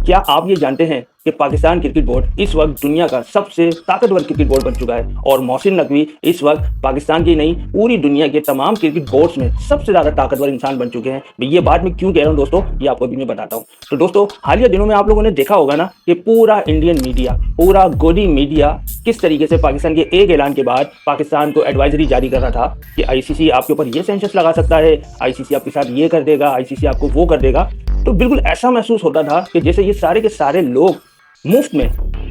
क्या आप ये जानते हैं कि पाकिस्तान क्रिकेट बोर्ड इस वक्त दुनिया का सबसे ताकतवर क्रिकेट बोर्ड बन चुका है और मोहसिन नकवी इस वक्त पाकिस्तान की नहीं पूरी दुनिया के तमाम क्रिकेट बोर्ड्स में सबसे ज़्यादा ताकतवर इंसान बन चुके हैं। ये बात मैं क्यों कह रहा हूँ दोस्तों, ये आपको अभी मैं बताता हूँ। तो दोस्तों, हालिया दिनों में आप लोगों ने देखा होगा ना कि पूरा इंडियन मीडिया, पूरा गोदी मीडिया किस तरीके से पाकिस्तान के एक ऐलान के बाद पाकिस्तान को एडवाइजरी जारी कर रहा था कि आईसीसी आपके ऊपर ये सेंसस लगा सकता है, आईसीसी आपके साथ ये कर देगा, आईसीसी आपको वो कर देगा। तो बिल्कुल ऐसा महसूस होता था कि जैसे ये सारे के सारे लोग मुफ्त में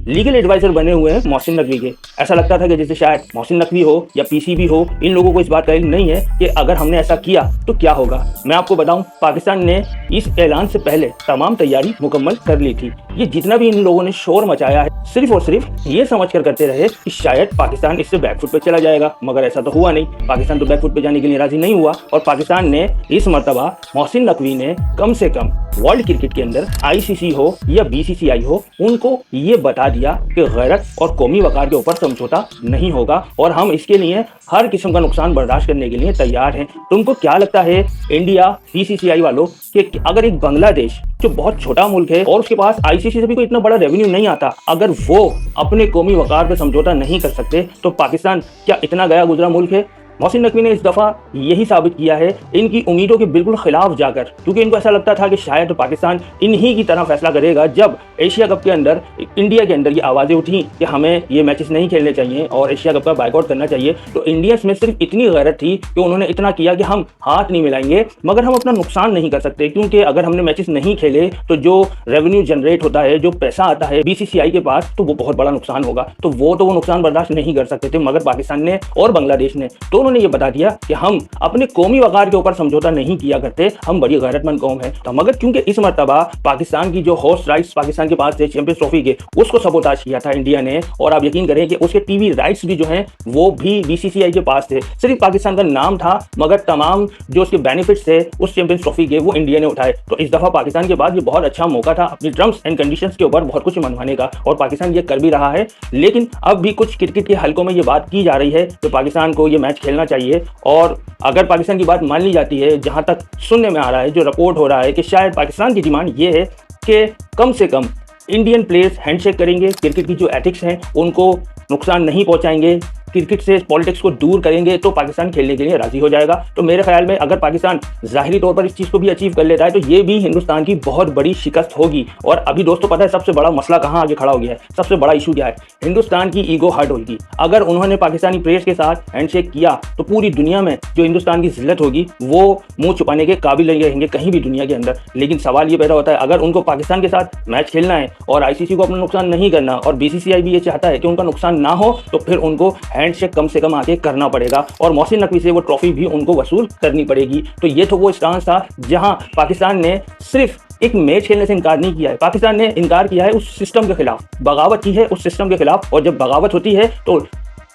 लीगल एडवाइजर बने हुए हैं मोहसिन नकवी के। ऐसा लगता था कि जैसे शायद मोहसिन नकवी हो या पीसीबी हो, इन लोगों को इस बात का इल्म नहीं है कि अगर हमने ऐसा किया तो क्या होगा। मैं आपको बताऊं, पाकिस्तान ने इस ऐलान से पहले तमाम तैयारी मुकम्मल कर ली थी। ये जितना भी इन लोगों ने शोर मचाया है सिर्फ और सिर्फ ये समझ कर करते रहे कि शायद पाकिस्तान इससे बैकफुट पे चला जाएगा, मगर ऐसा तो हुआ नहीं। पाकिस्तान तो बैकफुट पे जाने के लिए राजी नहीं हुआ और पाकिस्तान ने इस मर्तबा मोहसिन नकवी ने कम से कम वर्ल्ड क्रिकेट के अंदर आईसीसी हो या बीसीसीआई हो, उनको ये बता दिया कि गैरत और कौमी वकार के ऊपर समझौता नहीं होगा और हम इसके लिए हर किस्म का नुकसान बर्दाश्त करने के लिए तैयार हैं। तुमको क्या लगता है इंडिया बीसीसीआई वालों कि अगर एक बांग्लादेश जो बहुत छोटा मुल्क है और उसके पास आईसीसी से भी कोई इतना बड़ा रेवेन्यू नहीं आता, अगर वो अपने कौमी वकार पर समझौता नहीं कर सकते तो पाकिस्तान क्या इतना गया गुजरा मुल्क है? मोहसिन नकवी ने इस दफ़ा यही साबित किया है इनकी उम्मीदों के बिल्कुल खिलाफ जाकर, क्योंकि इनको ऐसा लगता था कि शायद पाकिस्तान इन्हीं की तरह फैसला करेगा। जब एशिया कप के अंदर इंडिया के अंदर ये आवाज़ें उठी कि हमें ये मैचेस नहीं खेलने चाहिए और एशिया कप का बायकॉट करना चाहिए, तो इंडियंस में सिर्फ इतनी गैरत थी कि उन्होंने इतना किया कि हम हाथ नहीं मिलाएंगे मगर हम अपना नुकसान नहीं कर सकते, क्योंकि अगर हमने मैचेस नहीं खेले तो जो रेवेन्यू जनरेट होता है, जो पैसा आता है बीसीसीआई के पास, तो वो बहुत बड़ा नुकसान होगा। तो वो नुकसान बर्दाश्त नहीं कर सकते थे। मगर पाकिस्तान ने और बांग्लादेश ने उन्होंने ये बता दिया कि हम अपने कौमी वकार के ऊपर समझौता नहीं किया करते, हम बड़ी गैरतमंद कौम है। तो मगर क्योंकि इस मर्तबा पाकिस्तान की जो होस्ट राइट्स पाकिस्तान के पास थे चैंपियंस ट्रॉफी के, उसको सबोताज किया था इंडिया ने। और आप यकीन करें कि उसके टीवी राइट्स भी जो हैं वो भी बीसीसीआई के पास थे। सिर्फ पाकिस्तान का नाम था मगर तमाम जो उसके बेनिफिट्स थे उस चैंपियंस ट्रॉफी के वो इंडिया ने उठाए। तो इस दफा पाकिस्तान के बाद ये बहुत अच्छा मौका था अपनी टर्म्स एंड कंडीशंस के ऊपर बहुत कुछ मनवाने का, और पाकिस्तान ये कर भी रहा है। लेकिन अब भी कुछ क्रिकेट के हलकों में ये बात की जा रही है कि पाकिस्तान को ये मैच खेलना चाहिए। और अगर पाकिस्तान की बात मान ली जाती है, जहां तक सुनने में आ रहा है, जो रिपोर्ट हो रहा है कि शायद पाकिस्तान की डिमांड ये है कि कम से कम इंडियन प्लेयर्स हैंडशेक करेंगे, क्रिकेट की जो एथिक्स हैं उनको नुकसान नहीं पहुंचाएंगे, क्रिकेट से पॉलिटिक्स को दूर करेंगे, तो पाकिस्तान खेलने के लिए राजी हो जाएगा। तो मेरे ख्याल में अगर पाकिस्तान ज़ाहिरी तौर पर इस चीज़ को भी अचीव कर लेता है तो ये भी हिंदुस्तान की बहुत बड़ी शिकस्त होगी। और अभी दोस्तों पता है सबसे बड़ा मसला कहाँ आगे खड़ा हो गया है, सबसे बड़ा इशू क्या है? हिंदुस्तान की ईगो हर्ट होगी। अगर उन्होंने पाकिस्तानी प्लेयर्स के साथ हैंडशेक किया तो पूरी दुनिया में जो हिंदुस्तान की जिल्लत होगी वो मुँह छुपाने के काबिल नहीं रहेंगे कहीं भी दुनिया के अंदर। लेकिन सवाल ये पैदा होता है, अगर उनको पाकिस्तान के साथ मैच खेलना है और आईसीसी को अपना नुकसान नहीं करना और बीसीसीआई भी ये चाहता है कि उनका नुकसान ना हो, तो फिर उनको हैंडशेक कम से कम आगे करना पड़ेगा और मोहसिन नकवी से वो ट्रॉफी भी उनको वसूल करनी पड़ेगी। तो ये तो वो स्टांस था जहां पाकिस्तान ने सिर्फ एक मैच खेलने से इनकार नहीं किया है, पाकिस्तान ने इनकार किया है उस सिस्टम के खिलाफ, बगावत की है उस सिस्टम के खिलाफ। और जब बगावत होती है तो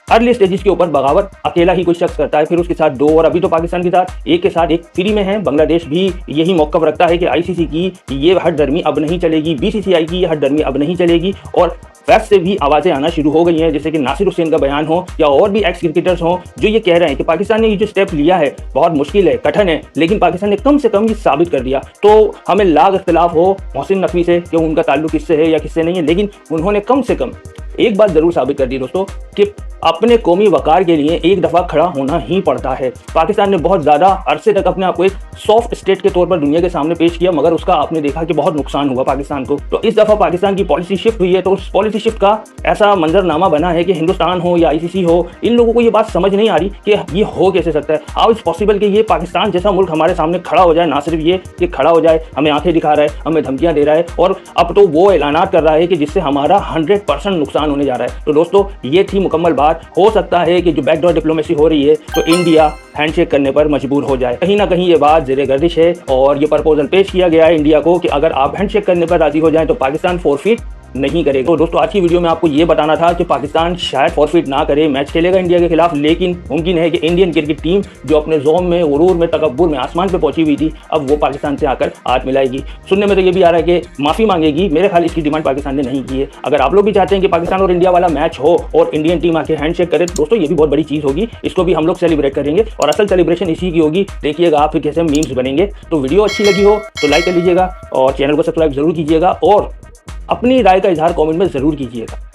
अर्ली स्टेजेस के ऊपर बगावत अकेला ही कोई शख्स करता है, फिर उसके साथ दो, और अभी तो पाकिस्तान के साथ एक फ्री में है। बांग्लादेश भी यही मौक़िफ़ रखता है कि आईसीसी की ये हटदर्मी अब नहीं चलेगी, बीसीसीआई की ये हटदर्मी अब नहीं चलेगी। और वेस्ट से भी आवाज़ें आना शुरू हो गई हैं, जैसे कि नासिर हुसैन का बयान हो या और भी एक्स क्रिकेटर्स हों जो ये कह रहे हैं कि पाकिस्तान ने ये जो स्टेप लिया है बहुत मुश्किल है, कठिन है, लेकिन पाकिस्तान ने कम से कम ये साबित कर दिया। तो हमें लाख इख्तिलाफ हो मोहसिन नकवी से कि उनका ताल्लुक किससे है या किससे नहीं है, लेकिन उन्होंने कम से कम एक बात जरूर साबित कर दी दोस्तों कि अपने कौमी वकार के लिए एक दफ़ा खड़ा होना ही पड़ता है। पाकिस्तान ने बहुत ज़्यादा अरसे तक अपने आप को एक सॉफ्ट स्टेट के तौर पर दुनिया के सामने पेश किया, मगर उसका आपने देखा कि बहुत नुकसान हुआ पाकिस्तान को। तो इस दफ़ा पाकिस्तान की पॉलिसी शिफ्ट हुई है, तो उस पॉलिसी शिफ्ट का ऐसा मंजरनामा बना है कि हिंदुस्तान हो या आईसीसी हो, इन लोगों को ये बात समझ नहीं आ रही कि ये हो कैसे सकता है। हाउ इज़ पॉसिबल कि ये पाकिस्तान जैसा मुल्क हमारे सामने खड़ा हो जाए, ना सिर्फ ये कि खड़ा हो जाए, हमें आंखें दिखा रहा है, हमें धमकियाँ दे रहा है और अब तो वो ऐलानात कर रहा है कि जिससे हमारा 100% नुकसान होने जा रहा है। तो दोस्तों ये थी मुकम्मल बात। हो सकता है कि जो बैकडोर डिप्लोमेसी हो रही है तो इंडिया हैंडशेक करने पर मजबूर हो जाए। कहीं ना कहीं ये बात ज़ेरे गर्दिश है और ये प्रपोजल पेश किया गया है इंडिया को कि अगर आप हैंडशेक करने पर राजी हो जाएं तो पाकिस्तान फोरफिट नहीं करेगा। तो दोस्तों आज की वीडियो में आपको ये बताना था कि पाकिस्तान शायद फॉरफिट ना करे, मैच खेलेगा इंडिया के खिलाफ, लेकिन मुमकिन है कि इंडियन क्रिकेट टीम जो अपने जोम में, गुरूर में, तकब्बुर में आसमान पे पहुंची हुई थी, अब वो पाकिस्तान से आकर हाथ मिलाएगी। सुनने में तो ये भी आ रहा है कि माफ़ी मांगेगी। मेरे ख्याल इसकी डिमांड पाकिस्तान ने नहीं की है। अगर आप लोग भी चाहते हैं कि पाकिस्तान और इंडिया वाला मैच हो और इंडियन टीम आके हैंडशेक करे, दोस्तों ये भी बहुत बड़ी चीज़ होगी, इसको भी हम लोग सेलिब्रेट करेंगे और असल सेलिब्रेशन इसी की होगी। देखिएगा आप फिर कैसे मीम्स बनेंगे। तो वीडियो अच्छी लगी हो तो लाइक कर लीजिएगा और चैनल को सब्सक्राइब जरूर कीजिएगा और अपनी राय का इजहार कमेंट में ज़रूर कीजिएगा।